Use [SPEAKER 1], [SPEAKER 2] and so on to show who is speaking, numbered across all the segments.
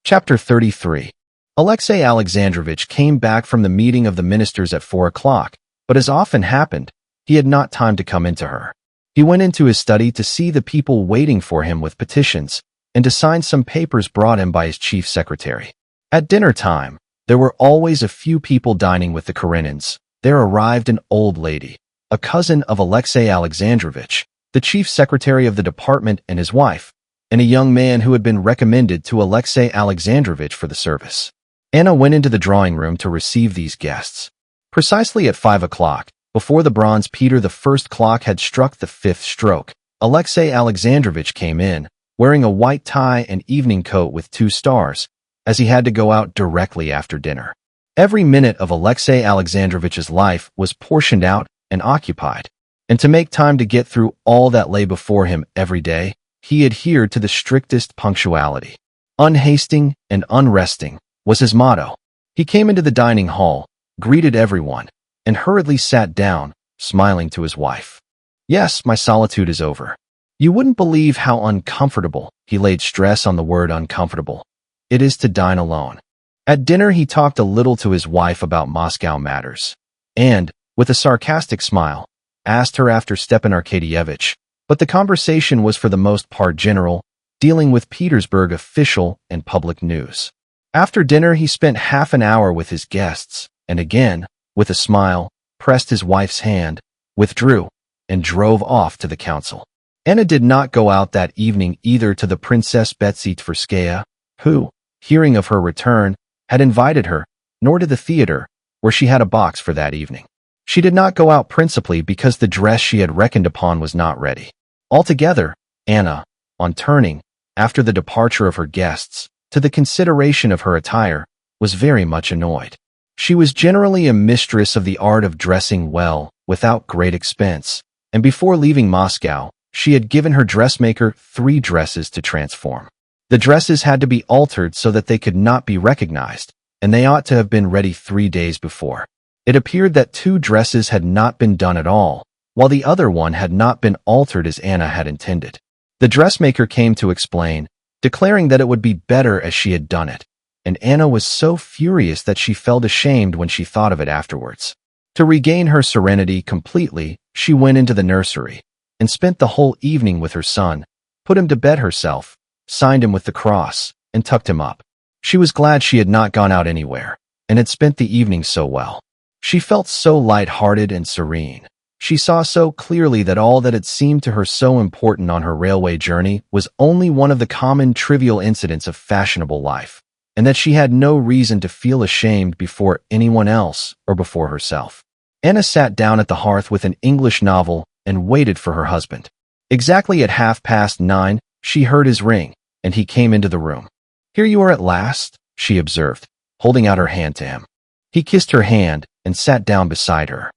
[SPEAKER 1] Chapter 33. Alexei Alexandrovich came back from the meeting of the ministers at 4 o'clock, but as often happened, he had not time to come into her. He went into his study to see the people waiting for him with petitions and to sign some papers brought him by his chief secretary. At dinner time, there were always a few people dining with the Karenins. There arrived an old lady, a cousin of Alexei Alexandrovich, the chief secretary of the department and his wife, and a young man who had been recommended to Alexei Alexandrovich for the service. Anna went into the drawing room to receive these guests. Precisely at 5 o'clock, before the bronze Peter I clock had struck the 5th stroke, Alexei Alexandrovich came in, wearing a white tie and evening coat with 2 stars, as he had to go out directly after dinner. Every minute of Alexei Alexandrovich's life was portioned out and occupied, and to make time to get through all that lay before him every day, he adhered to the strictest punctuality. Unhasting and unresting was his motto. He came into the dining hall, greeted everyone, and hurriedly sat down, smiling to his wife. "Yes, my solitude is over. You wouldn't believe how uncomfortable," he laid stress on the word uncomfortable, "it is to dine alone." At dinner he talked a little to his wife about Moscow matters, and, with a sarcastic smile, asked her after Stepan Arkadyevitch, but the conversation was for the most part general, dealing with Petersburg official and public news. After dinner he spent half an hour with his guests, and again, with a smile, pressed his wife's hand, withdrew, and drove off to the council. Anna did not go out that evening either to the Princess Betsy Tverskaya, who, hearing of her return, had invited her, nor to the theater, where she had a box for that evening. She did not go out principally because the dress she had reckoned upon was not ready. Altogether, Anna, on turning, after the departure of her guests, to the consideration of her attire, was very much annoyed. She was generally a mistress of the art of dressing well, without great expense, and before leaving Moscow, she had given her dressmaker 3 dresses to transform. The dresses had to be altered so that they could not be recognized, and they ought to have been ready 3 days before. It appeared that 2 dresses had not been done at all, while the other one had not been altered as Anna had intended. The dressmaker came to explain, declaring that it would be better as she had done it, and Anna was so furious that she felt ashamed when she thought of it afterwards. To regain her serenity completely, she went into the nursery, and spent the whole evening with her son, put him to bed herself, signed him with the cross, and tucked him up. She was glad she had not gone out anywhere, and had spent the evening so well. She felt so light-hearted and serene. She saw so clearly that all that had seemed to her so important on her railway journey was only one of the common trivial incidents of fashionable life, and that she had no reason to feel ashamed before anyone else or before herself. Anna sat down at the hearth with an English novel and waited for her husband. Exactly at 9:30, she heard his ring, and he came into the room. "Here you are at last," she observed, holding out her hand to him. He kissed her hand and sat down beside her.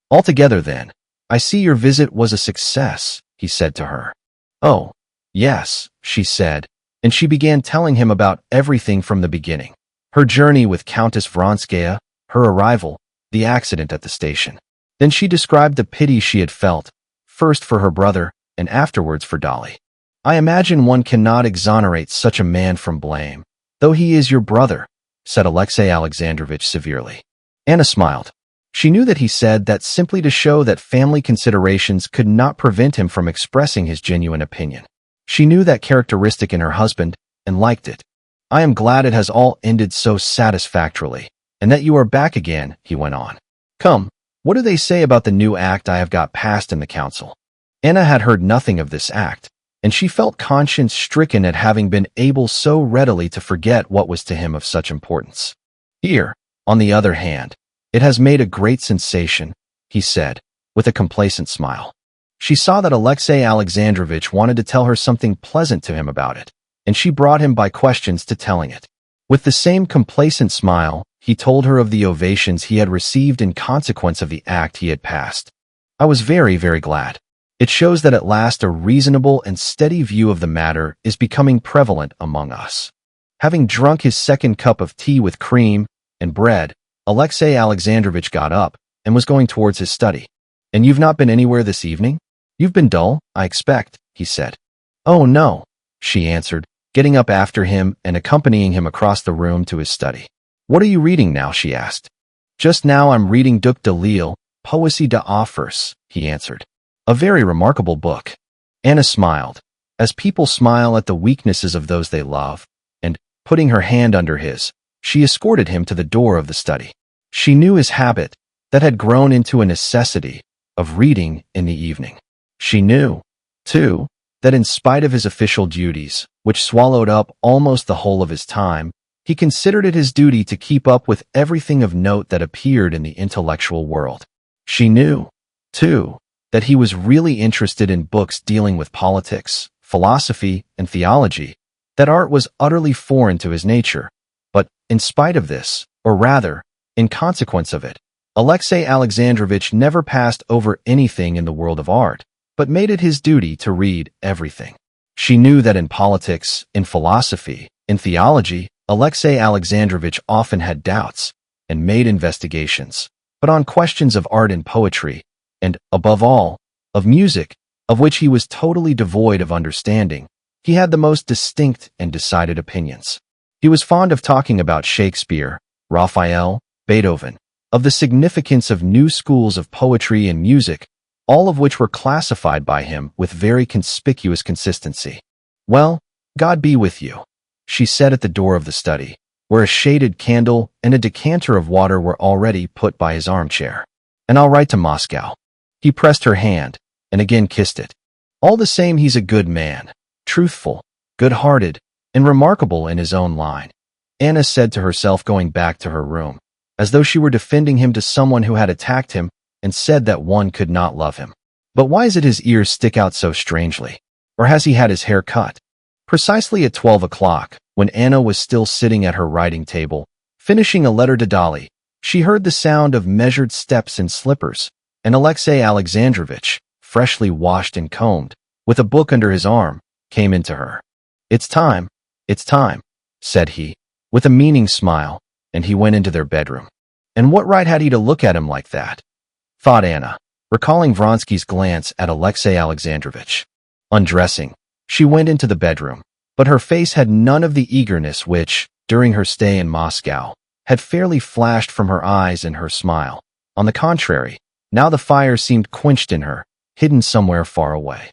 [SPEAKER 1] "Altogether, then, I see your visit was a success," he said to her. "Oh, yes," she said, and she began telling him about everything from the beginning. Her journey with Countess Vronskaya, her arrival, the accident at the station. Then she described the pity she had felt, first for her brother, and afterwards for Dolly. "I imagine one cannot exonerate such a man from blame, though he is your brother," said Alexei Alexandrovich severely. Anna smiled. She knew that he said that simply to show that family considerations could not prevent him from expressing his genuine opinion. She knew that characteristic in her husband, and liked it. "I am glad it has all ended so satisfactorily, and that you are back again," he went on. "Come, what do they say about the new act I have got passed in the council?" Anna had heard nothing of this act, and she felt conscience-stricken at having been able so readily to forget what was to him of such importance. "Here, on the other hand, it has made a great sensation," he said, with a complacent smile. She saw that Alexei Alexandrovich wanted to tell her something pleasant to him about it, and she brought him by questions to telling it. With the same complacent smile, he told her of the ovations he had received in consequence of the act he had passed. "I was very, very glad. It shows that at last a reasonable and steady view of the matter is becoming prevalent among us." Having drunk his second cup of tea with cream and bread, Alexei Alexandrovich got up and was going towards his study. "And you've not been anywhere this evening? You've been dull, I expect," he said. "Oh, no," she answered, getting up after him and accompanying him across the room to his study. "What are you reading now?" she asked. "Just now I'm reading Duc de Lille, Poésie de Offers," he answered. "A very remarkable book." Anna smiled, as people smile at the weaknesses of those they love, and, putting her hand under his, she escorted him to the door of the study. She knew his habit, that had grown into a necessity, of reading in the evening. She knew, too, that in spite of his official duties, which swallowed up almost the whole of his time, he considered it his duty to keep up with everything of note that appeared in the intellectual world. She knew, too, that he was really interested in books dealing with politics, philosophy, and theology, that art was utterly foreign to his nature. But, in spite of this, or rather, in consequence of it, Alexei Alexandrovich never passed over anything in the world of art, but made it his duty to read everything. She knew that in politics, in philosophy, in theology, Alexei Alexandrovich often had doubts and made investigations, but on questions of art and poetry, and, above all, of music, of which he was totally devoid of understanding, he had the most distinct and decided opinions. He was fond of talking about Shakespeare, Raphael, Beethoven, of the significance of new schools of poetry and music, all of which were classified by him with very conspicuous consistency. "Well, God be with you," she said at the door of the study, where a shaded candle and a decanter of water were already put by his armchair. "And I'll write to Moscow." He pressed her hand and again kissed it. "All the same, he's a good man, truthful, good-hearted, and remarkable in his own line," Anna said to herself, going back to her room, as though she were defending him to someone who had attacked him and said that one could not love him. "But why is it his ears stick out so strangely? Or has he had his hair cut?" Precisely at 12 o'clock, when Anna was still sitting at her writing table, finishing a letter to Dolly, she heard the sound of measured steps in slippers, and Alexei Alexandrovich, freshly washed and combed, with a book under his arm, came into her. It's time," said he, with a meaning smile, and he went into their bedroom. And what right had he to look at him like that? Thought Anna, recalling Vronsky's glance at Alexei Alexandrovich. Undressing, she went into the bedroom, but her face had none of the eagerness which, during her stay in Moscow, had fairly flashed from her eyes and her smile. On the contrary, now the fire seemed quenched in her, hidden somewhere far away.